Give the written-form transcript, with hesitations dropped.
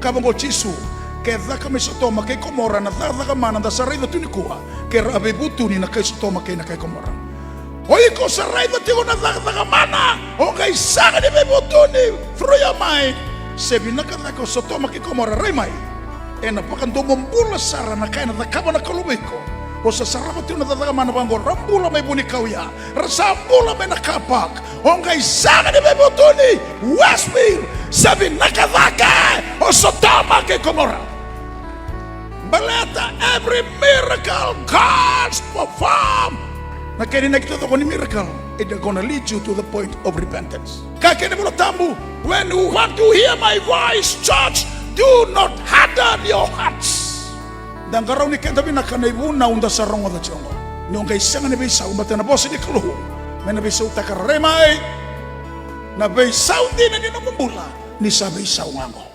kabango chisu ke dhaka me sotoma ke komora na dhaka mana da sarai da tunikua ke rabe butuni na kai sotoma ke na kai komora oi ko sarai da tigo na dhaka mana o kai saga de be butuni through your mind sebina ka dhaka sotoma ke komora remai ena pakan do mombula sara na kai na dhaka na kalubiko o sa sarama tuna dhaka mana bango rambula me buni kauya rasambula me na kapak o kai saga de be butuni Westfield sebina ka dhaka o sotoma ke komora. Baleta every miracle God's perform. Na kaya nakita ko ni miracle, it's gonna lead you to the point of repentance. Kaya mo tambu, when you want to hear my voice, church, do not harden your hearts. Dan karaw ni kaya tabi nakanaibun na unda sa rongo da chongo. Nung kay isang nabisa umata na bosi ni kaluhu, may nabisa uta karemay, nabisa din na ninamambula ni sabi sa wango.